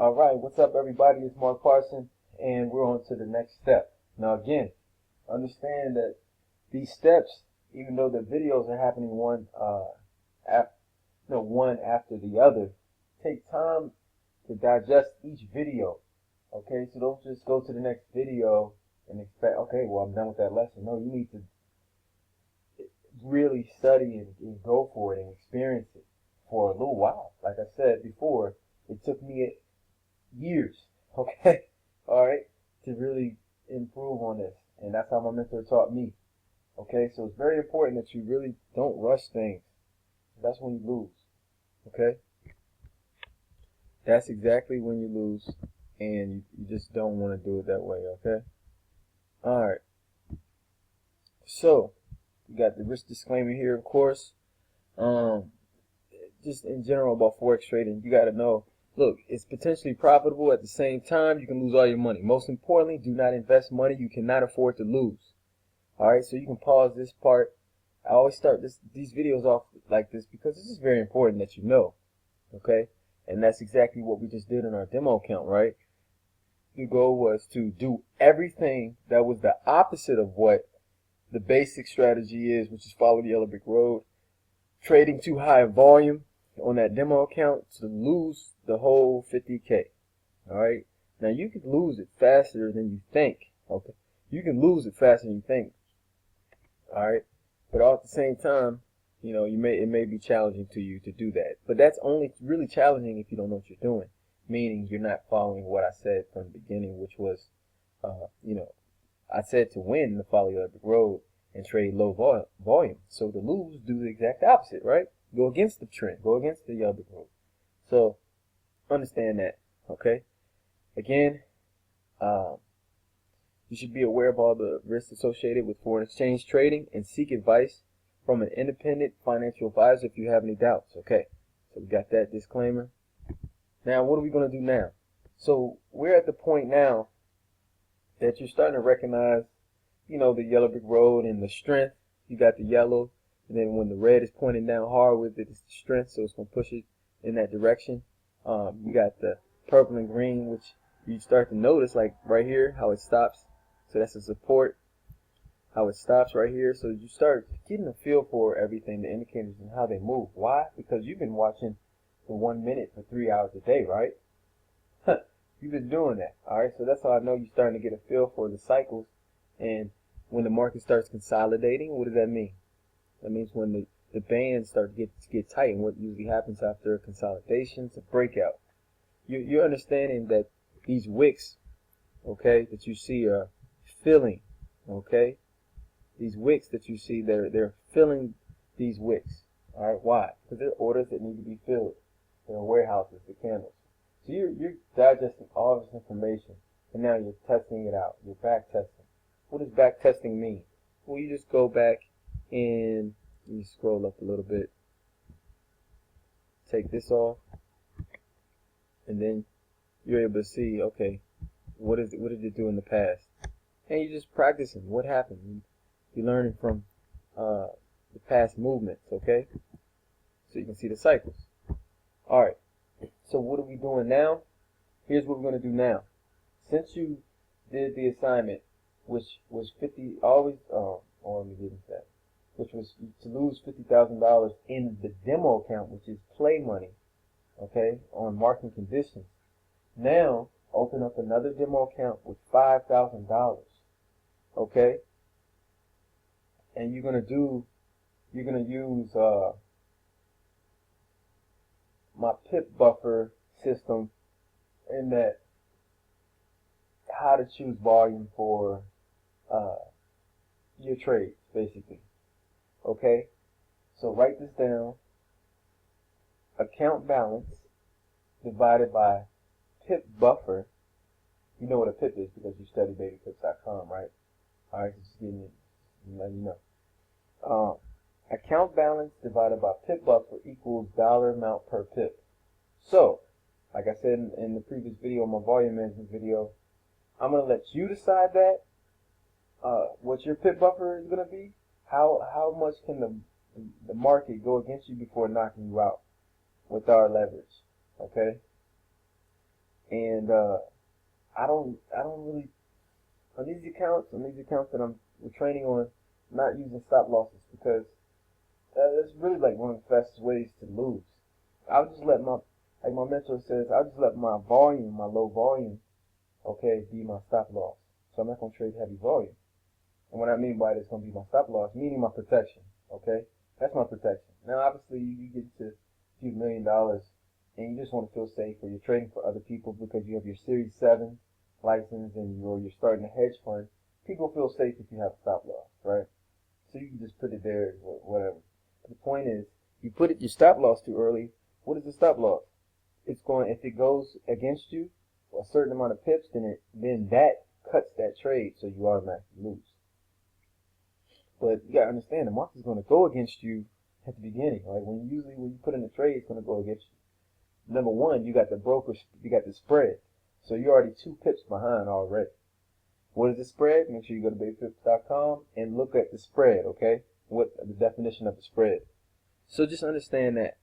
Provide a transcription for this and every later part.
All right, what's up, everybody? It's Mark Parson, and we're on to the next step. Now, again, understand that these steps, even though the videos are happening one after the other, take time to digest each video. Okay, so don't just go to the next video and expect, okay, well, I'm done with that lesson. No, you need to really study and go for it and experience it for a little while. Like I said before, it took me years, okay, all right, to really improve on this, and that's how my mentor taught me. Okay, so it's very important that you really don't rush things. That's when you lose. Okay, that's exactly when you lose, and you just don't want to do it that way. Okay, all right. So you got the risk disclaimer here, of course. Just in general about forex trading, you got to know. Look, it's potentially profitable. At the same time, you can lose all your money. Most importantly, do not invest money you cannot afford to lose. All right, so you can pause this part. I always start these videos off like this because this is very important that you know. Okay, and that's exactly what we just did in our demo account, right? The goal was to do everything that was the opposite of what the basic strategy is, which is follow the yellow brick road, trading too high volume on that demo account to lose the whole 50K. All right. Now you can lose it faster than you think. Okay. You can lose it faster than you think. All right. But all at the same time, you know, it may be challenging to you to do that. But that's only really challenging if you don't know what you're doing. Meaning you're not following what I said from the beginning, which was, I said to win the follow the road and trade low volume. So to lose, do the exact opposite, right? Go against the trend. Go against the other road. So understand that, okay? Again, you should be aware of all the risks associated with foreign exchange trading and seek advice from an independent financial advisor if you have any doubts, okay? So we got that disclaimer. Now, what are we going to do now? So we're at the point now that you're starting to recognize, you know, the yellow brick road and the strength. You got the yellow, and then when the red is pointing down hard with it, it's the strength, so it's going to push it in that direction. You got the purple and green, which you start to notice, like right here, how it stops. So that's a support, how it stops right here. So you start getting a feel for everything, the indicators and how they move. Why? Because you've been watching the 1 minute for 3 hours a day, right? You've been doing that, all right? So that's how I know you're starting to get a feel for the cycles. And when the market starts consolidating, what does that mean? That means when the bands start to get tight, and what usually happens after a consolidation, it's a breakout. You're understanding that these wicks, okay, that you see are filling, okay? These wicks that you see, they're filling these wicks. All right, why? Because they're orders that need to be filled. They're warehouses, the candles. So you're digesting all this information, and now you're testing it out. You're back testing. What does back testing mean? Well, you just go back and you scroll up a little bit, take this off, and then you're able to see, okay, what did it do in the past? And you're just practicing what happened. You're learning from the past movements, okay? So you can see the cycles. All right. So what are we doing now? Here's what we're going to do now. Since you did the assignment, which was let me get into that, which was to lose $50,000 in the demo account, which is play money, okay, on market conditions. Now, open up another demo account with $5,000, okay? And you're going to use my pip buffer system, in that how to choose volume for your trades, basically. Okay, so write this down. Account balance divided by pip buffer. You know what a pip is because you study betapips.com, right? All right, so just letting you know. Account balance divided by pip buffer equals dollar amount per pip. So, like I said in the previous video, my volume management video, I'm going to let you decide that, what your pip buffer is going to be, how much can the market go against you before knocking you out with our leverage, okay? And I don't really on these accounts that I'm training on, I'm not using stop losses because it's really like one of the fastest ways to lose. I'll just let like my mentor says, I'll just let my volume, my low volume, okay, be my stop loss. So I'm not gonna trade heavy volume. And what I mean by it is going to be my stop loss, meaning my protection. Okay, that's my protection. Now, obviously, you get to a few $1 million, and you just want to feel safe, or you're trading for other people because you have your Series 7 license, and you're starting a hedge fund. People feel safe if you have a stop loss, right? So you can just put it there, whatever. But the point is, you put your stop loss too early. What is the stop loss? It's going, if it goes against you for a certain amount of pips, then that cuts that trade, so you automatically lose. But you gotta understand, the market's gonna go against you at the beginning. Like when you put in a trade, it's gonna go against you. Number one, you got the spread, so you're already 2 pips behind already. What is the spread? Make sure you go to babypips.com and look at the spread. Okay, what the definition of the spread. So just understand that.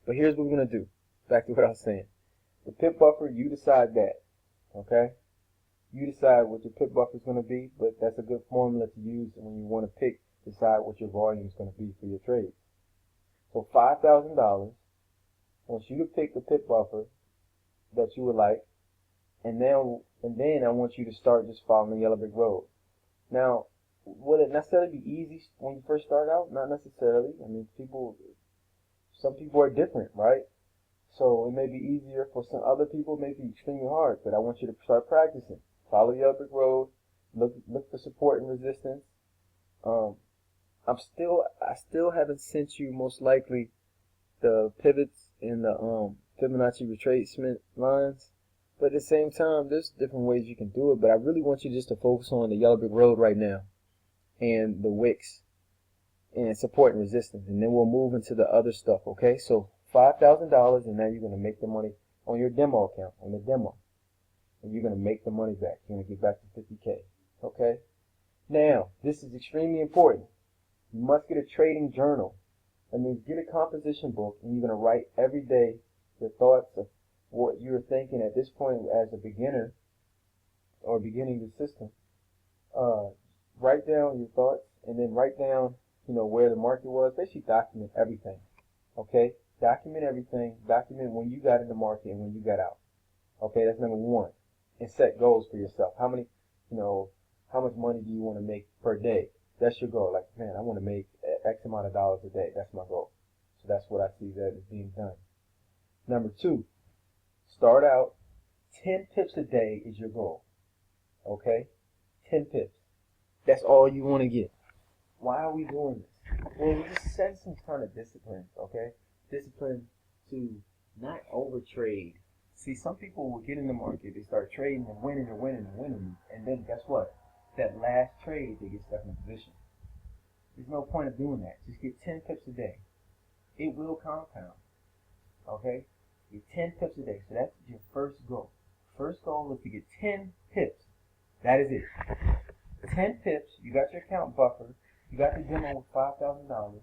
But here's what we're gonna do. Back to what I was saying. The pip buffer, you decide that. Okay. You decide what your pip buffer is going to be, but that's a good formula to use when you want to decide what your volume is going to be for your trades. So $5,000, I want you to pick the pip buffer that you would like, and then I want you to start just following the yellow brick road. Now, would it necessarily be easy when you first start out? Not necessarily. I mean, some people are different, right? So it may be easier for some other people, it may be extremely hard, but I want you to start practicing. Follow the yellow brick road. Look for support and resistance. I still haven't sent you most likely the pivots and the Fibonacci retracement lines. But at the same time, there's different ways you can do it. But I really want you just to focus on the yellow brick road right now, and the wicks, and support and resistance, and then we'll move into the other stuff. Okay, so $5,000, and now you're gonna make the money on your demo account, on the demo. And you're going to make the money back. You're going to get back to 50K. Okay? Now, this is extremely important. You must get a trading journal. That means get a composition book, and you're going to write every day your thoughts of what you're thinking at this point as a beginner or beginning the system. Write down your thoughts, and then write down, where the market was. Basically, document everything. Okay? Document everything. Document when you got in the market and when you got out. Okay, that's number one. And set goals for yourself. How much money do you want to make per day? That's your goal. Like, man, I want to make X amount of dollars a day. That's my goal. So that's what I see that is being done. Number two, start out 10 pips a day is your goal. Okay? 10 pips. That's all you want to get. Why are we doing this? Well, we just set some kind of discipline, okay? Discipline to not overtrade. See, some people will get in the market, they start trading and winning and winning and winning, and then guess what? That last trade, they get stuck in position. There's no point of doing that. Just get 10 pips a day. It will compound. Okay? Get 10 pips a day. So that's your first goal. First goal is to get 10 pips. That is it. 10 pips. You got your account buffer. You got the demo with $5,000.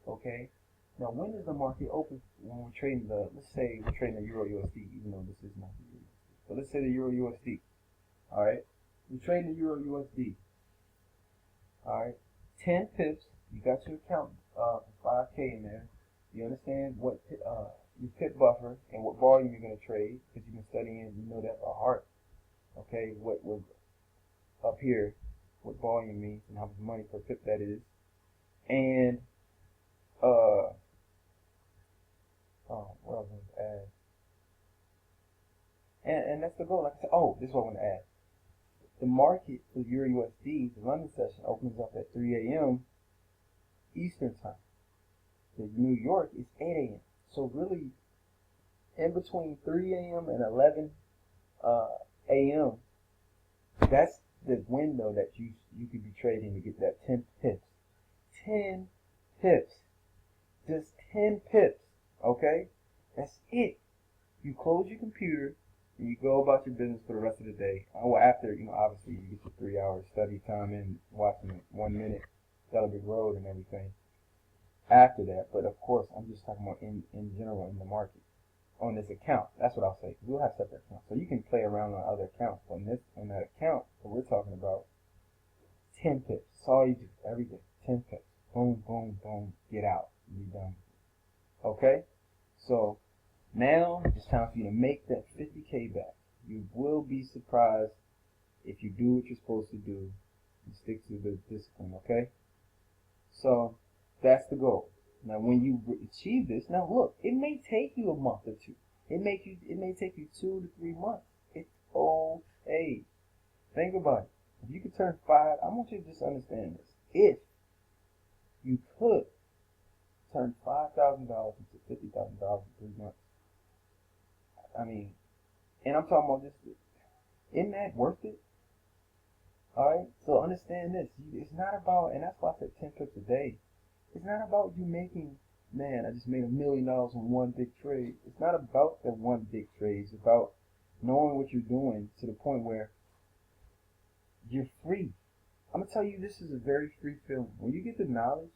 Okay? Now, when does the market open? When we're trading let's say we're trading the Euro USD, even though this is not the Euro USD. But let's say the Euro USD. Alright? We're trading the Euro USD. Alright? 10 pips. You got your account 5K in there. You understand what your pip buffer and what volume you're going to trade, because you've been studying, you know that by heart. Okay? What up here, what volume means and how much money per pip that is. And what else I want to add? And that's the goal. Like I said, this is what I want to add. The market for Euro USD, the London session, opens up at 3 a.m. Eastern time. The New York is 8 a.m. So really, in between 3 a.m. and 11 a.m., that's the window that you could be trading to get that 10 pips. 10 pips. Just 10 pips. Okay? That's it. You close your computer and you go about your business for the rest of the day. After, obviously you get your 3 hours study time in watching 1 minute Yellow Brick Road and everything after that. But of course, I'm just talking about in general in the market. on this account. That's what I'll say. We'll have separate accounts, so you can play around on other accounts. On that account, what we're talking about, 10 pips. That's all you do every day. 10 pips. Boom, boom, boom. Get out. You're done. Okay. So now it's time for you to make that 50K back. You will be surprised if you do what you're supposed to do and stick to the discipline. Okay. So that's the goal. Now, when you achieve this, now look, it may take you a month or two. It may take you 2 to 3 months. It's okay. Think about it. If you could turn 5, I want you to just understand this. If you could turn $5,000 into $50,000 in 3 months, I mean, and I'm talking about this, isn't that worth it? Alright? So understand this. It's not about, and that's why I said 10 pips a day. It's not about you making, man, I just made $1 million on one big trade. It's not about that one big trade. It's about knowing what you're doing to the point where you're free. I'm going to tell you, this is a very free feeling. When you get the knowledge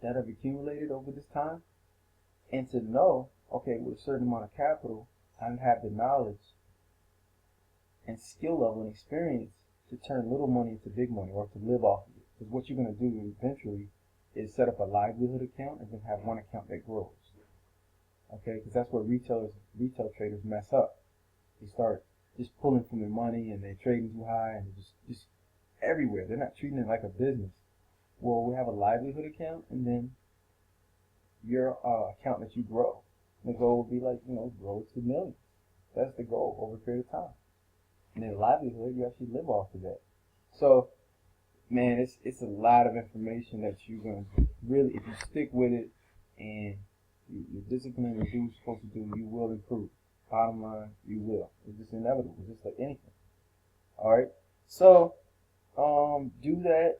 that I've accumulated over this time, and to know, okay, with a certain amount of capital, I have the knowledge and skill level and experience to turn little money into big money, or to live off of it. Because what you're going to do eventually is set up a livelihood account and then have one account that grows. Okay, because that's where retail traders mess up. They start just pulling from their money and they're trading too high and just everywhere. They're not treating it like a business. Well, we have a livelihood account, and then your account that you grow. The goal would be like, grow to millions. That's the goal over a period of time. And then livelihood, you actually live off of that. So, man, it's a lot of information that you're going to really, if you stick with it and you're disciplined and do what you're supposed to do, you will improve. Bottom line, you will. It's just inevitable. It's just like anything. Alright? So, do that.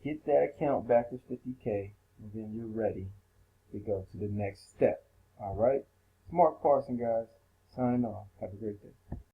Get that account back to 50K, and then you're ready to go to the next step. Alright? It's Mark Parson, guys. Signing off. Have a great day.